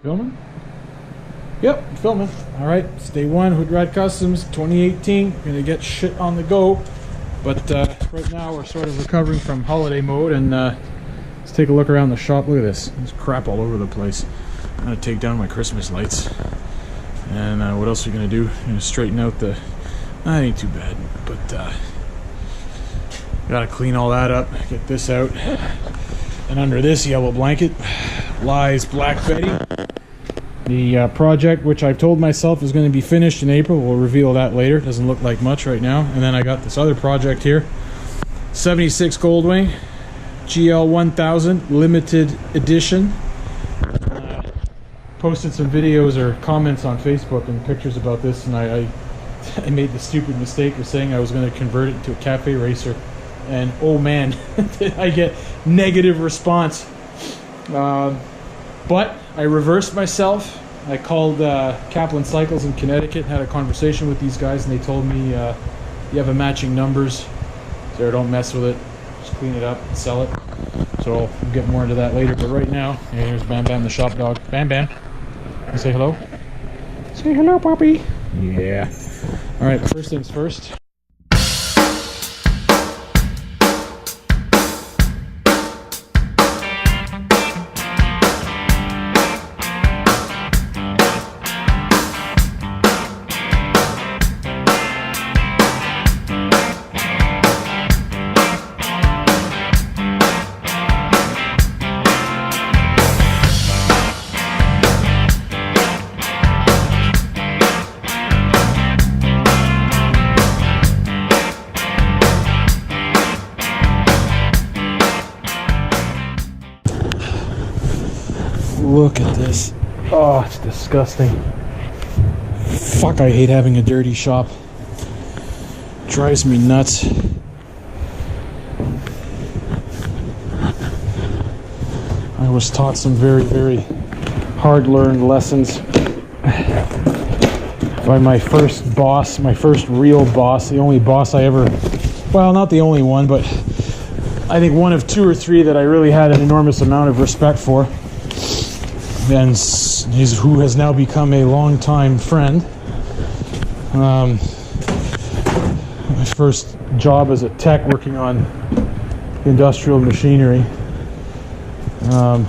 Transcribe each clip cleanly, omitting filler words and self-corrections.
Filming? Yep, filming. Alright, it's day one, Hoodrat Customs, 2018. Gonna get shit on the go. But right now we're sort of recovering from holiday mode, and let's take a look around the shop. Look at this. There's crap all over the place. I'm gonna take down my Christmas lights. And what else are we gonna do? Gonna straighten out the... That ain't too bad, but gotta clean all that up, get this out. And under this yellow blanket lies Black Betty. The project, which I've told myself is going to be finished in April. We'll reveal that later. Doesn't look like much right now. And then I got this other project here. 76 Goldwing GL 1000 limited edition. Posted some videos or comments on Facebook and pictures about this, and I made the stupid mistake of saying I was going to convert it into a cafe racer. And oh man, did I get negative response. But I reversed myself. I called Kaplan Cycles in Connecticut, had a conversation with these guys, and they told me you have a matching numbers, so don't mess with it. Just clean it up and sell it. So we'll get more into that later. But right now, here's Bam Bam the shop dog. Bam Bam, you say hello? Say hello, puppy. Yeah. All right, first things first. Look at this. Oh, it's disgusting. Fuck, I hate having a dirty shop. Drives me nuts. I was taught some very, very hard-learned lessons by my first boss, my first real boss, the only boss I ever... Well, not the only one, but I think one of two or three that I really had an enormous amount of respect for. And who has now become a longtime friend. My first job as a tech working on industrial machinery. And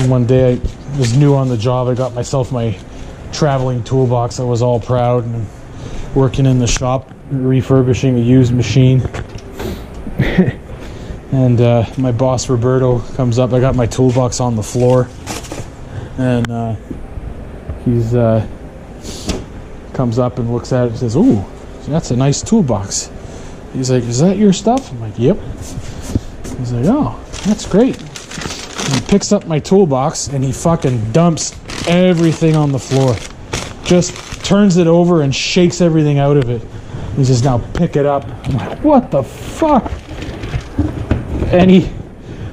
one day I was new on the job. I got myself my traveling toolbox. I was all proud and working in the shop, refurbishing a used machine. And my boss Roberto comes up. I got my toolbox on the floor. And he's comes up and looks at it and says, "Ooh, that's a nice toolbox." He's like, "Is that your stuff?" I'm like, "Yep." He's like, "Oh, that's great." And he picks up my toolbox and he fucking dumps everything on the floor. Just turns it over and shakes everything out of it. He says, "Now pick it up." I'm like, "What the fuck?" And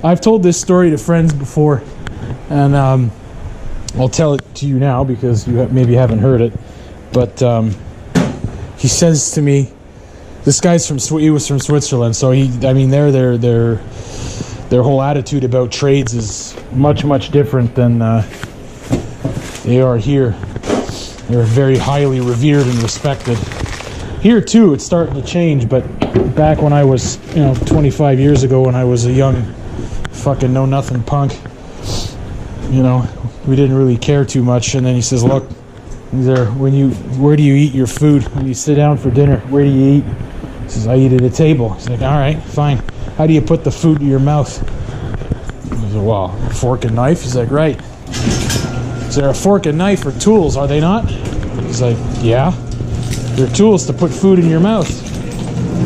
I've told this story to friends before, and I'll tell it to you now because you maybe haven't heard it. But he says to me, this guy's he was from Switzerland, so their whole attitude about trades is much different than they are here. They're very highly revered and respected. Here too, it's starting to change, but back when I was, 25 years ago, when I was a young fucking know-nothing punk, we didn't really care too much. And then he says, "Look, where do you eat your food? When you sit down for dinner, where do you eat?" He says, "I eat at a table." He's like, "All right, fine. How do you put the food to your mouth?" I said, "Well, fork and knife." He's like, "Right. Is there a fork and knife or tools, are they not?" He's like, "Yeah. They're tools to put food in your mouth,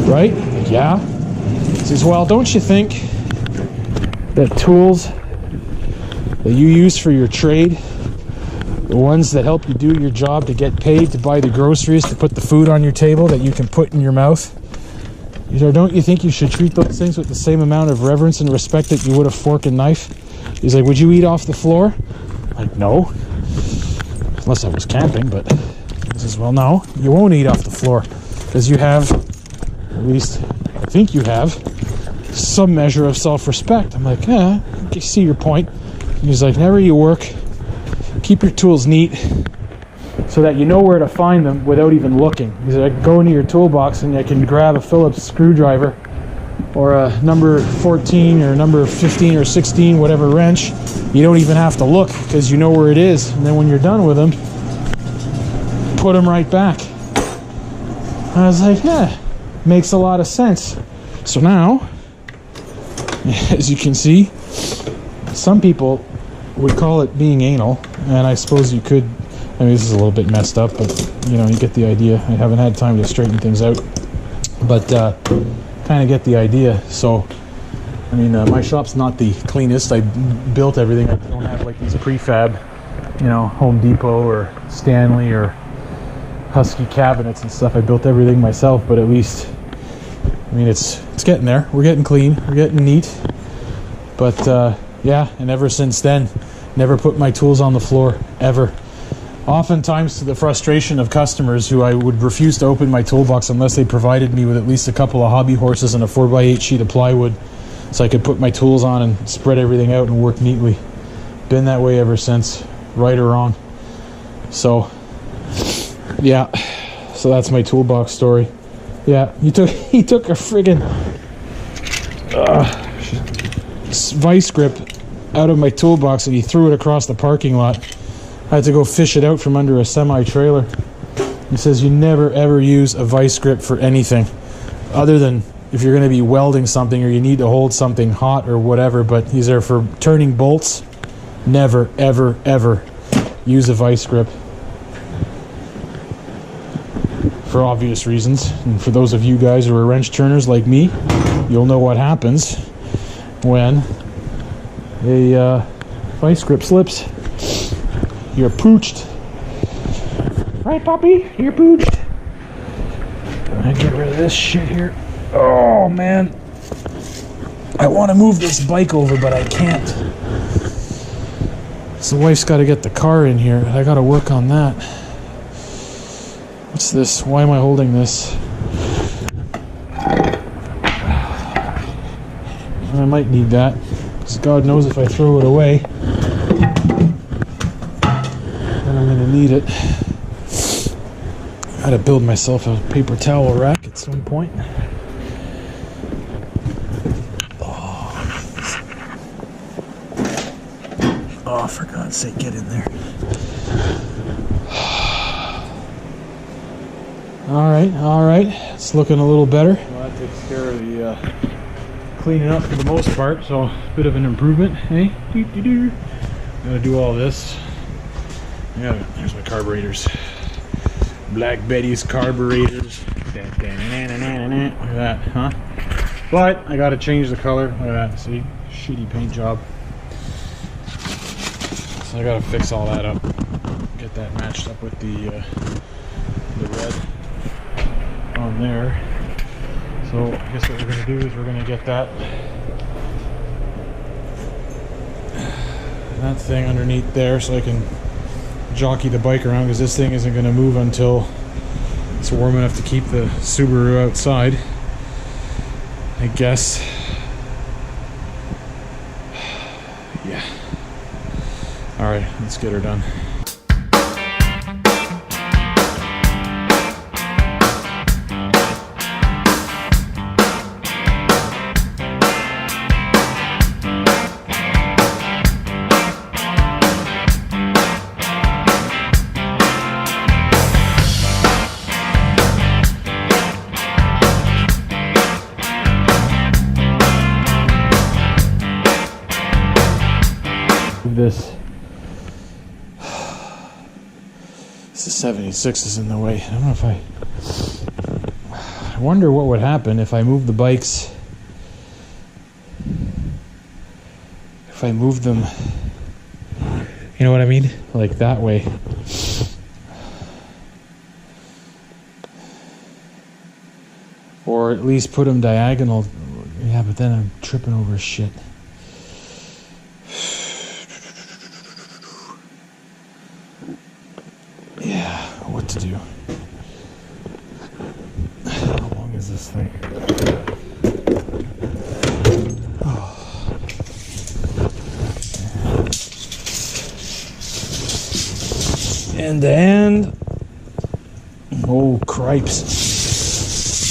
right?" Like, "Yeah." He says, "Well, don't you think that tools that you use for your trade, the ones that help you do your job to get paid, to buy the groceries, to put the food on your table that you can put in your mouth, don't you think you should treat those things with the same amount of reverence and respect that you would a fork and knife?" He's like, "Would you eat off the floor?" I'm like, "No. Unless I was camping." But he says, "Well, no, you won't eat off the floor because you have, at least I think you have, some measure of self-respect." I'm like, "Yeah, I see your point." And he's like, "Whenever you work keep your tools neat so that you know where to find them without even looking. Because I can go into your toolbox and I can grab a Phillips screwdriver or a number 14 or number 15 or 16, whatever wrench. You don't even have to look because you know where it is. And then when you're done with them, put them right back. I was like, yeah, makes a lot of sense. So now, as you can see, some people would call it being anal, and I suppose you could. I mean, this is a little bit messed up, but you know, you get the idea. I haven't had time to straighten things out, but kind of get the idea. So, I mean, my shop's not the cleanest. I built everything. I don't have like these prefab, you know, Home Depot or Stanley or Husky cabinets and stuff. I built everything myself, but at least, I mean, it's getting there. We're getting clean. We're getting neat. But yeah, and ever since then, never put my tools on the floor, ever. Oftentimes to the frustration of customers who I would refuse to open my toolbox unless they provided me with at least a couple of hobby horses and a 4x8 sheet of plywood so I could put my tools on and spread everything out and work neatly. Been that way ever since, right or wrong. So, yeah. So that's my toolbox story. Yeah, he took a friggin' vice grip out of my toolbox and he threw it across the parking lot. I had to go fish it out from under a semi-trailer. He says you never ever use a vice grip for anything other than if you're going to be welding something or you need to hold something hot or whatever, but these are for turning bolts. Never ever ever use a vice grip, for obvious reasons. And for those of you guys who are wrench turners like me, you'll know what happens when a vice grip slips. You're pooched. Right, puppy? You're pooched. I get rid of this shit here. Oh, man. I want to move this bike over, but I can't. So the wife's got to get the car in here. I got to work on that. What's this? Why am I holding this? I might need that, because God knows if I throw it away, then I'm going to need it. I got to build myself a paper towel rack at some point. Oh, for God's sake, get in there. All right. It's looking a little better. Well, that takes care of the cleaning up for the most part, so a bit of an improvement, hey? Gotta do all this. Yeah, there's my carburetors. Black Betty's carburetors. Look at that, huh? But I gotta change the color. Look at that, see? Shitty paint job. So I gotta fix all that up. Get that matched up with the red on there. So I guess what we're going to do is we're going to get that thing underneath there so I can jockey the bike around, because this thing isn't going to move until it's warm enough to keep the Subaru outside, I guess. Yeah. Alright, let's get her done. This is 76 is in the way. I don't know if I wonder what would happen if I moved the bikes, if I moved them, you know what I mean, like that way. Or at least put them diagonal. Yeah, but then I'm tripping over shit. To do. How long is this thing? Oh. End to end. Oh, cripes.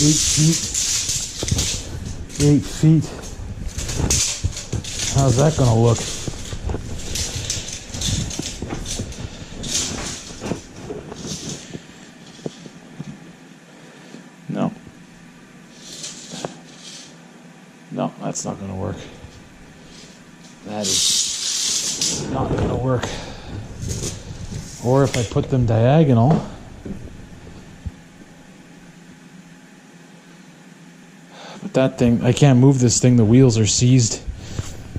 8 feet. 8 feet. How's that gonna look? No. No, that's not gonna work. That is not gonna work. Or if I put them diagonal. But that thing, I can't move this thing. The wheels are seized.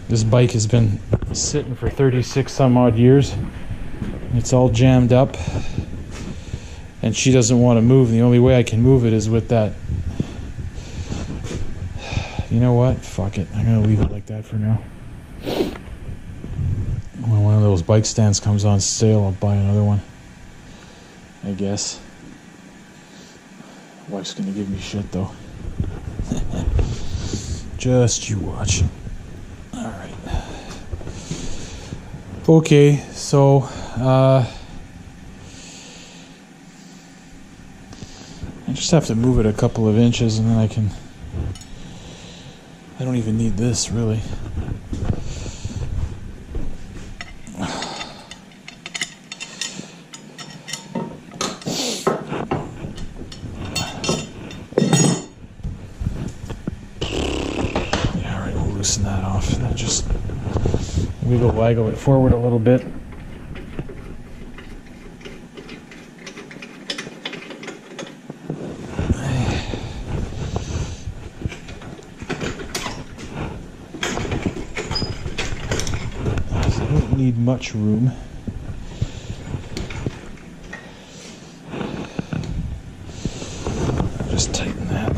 This bike has been sitting for 36 some odd years. It's all jammed up. And she doesn't want to move. The only way I can move it is with that. You know what? Fuck it. I'm going to leave it like that for now. When one of those bike stands comes on sale, I'll buy another one. I guess. Wife's going to give me shit though. Just you watch. Alright. Okay, so I just have to move it a couple of inches and then I don't even need this really. Loosen that off and then just waggle it forward a little bit. I don't need much room. Just tighten that.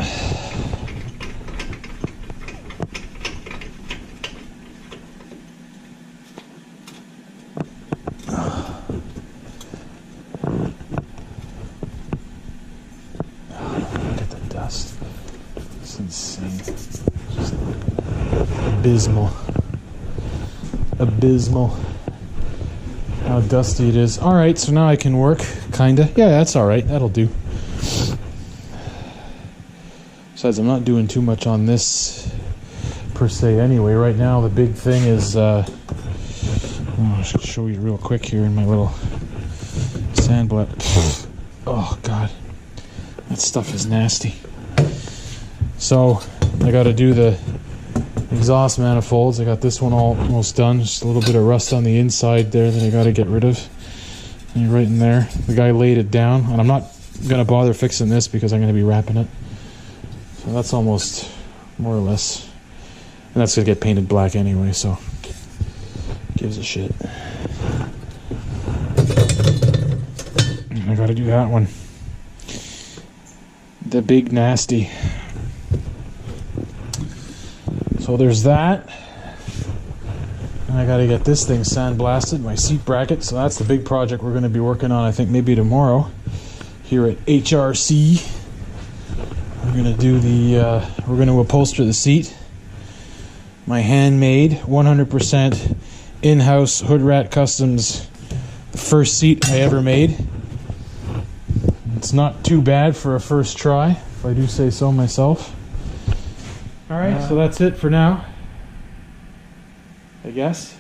It's insane. Just abysmal how dusty it is. Alright, so now I can work, kinda. Yeah, that's alright, that'll do. Besides, I'm not doing too much on this per se anyway. Right now the big thing is I should show you real quick here in my little sandblast. Oh god, that stuff is nasty. So I got to do the exhaust manifolds. I got this one almost done. Just a little bit of rust on the inside there that I got to get rid of. And right in there. The guy laid it down, and I'm not going to bother fixing this because I'm going to be wrapping it. So that's almost more or less. And that's going to get painted black anyway, so gives a shit. I got to do that one. The big nasty. So there's that. And I gotta get this thing sandblasted, my seat bracket. So that's the big project we're gonna be working on, I think maybe tomorrow here at HRC. We're gonna do we're gonna upholster the seat. My handmade, 100% in-house Hoodrat Customs, the first seat I ever made. It's not too bad for a first try, if I do say so myself. Alright, so that's it for now, I guess.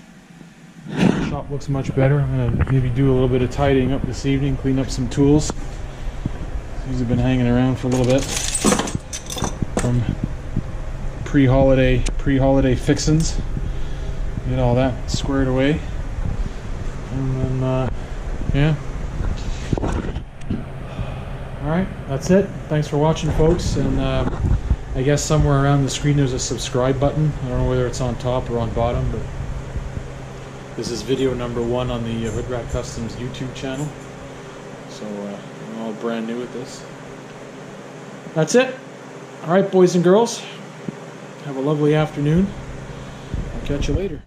The shop looks much better. I'm going to maybe do a little bit of tidying up this evening, clean up some tools. These have been hanging around for a little bit from pre-holiday fixins. Get all that squared away. And then, yeah. Alright, that's it. Thanks for watching, folks. And I guess somewhere around the screen there's a subscribe button. I don't know whether it's on top or on bottom, but this is video number 1 on the Hoodrat Customs YouTube channel. So I'm all brand new at this. That's it. Alright, boys and girls. Have a lovely afternoon. I'll catch you later.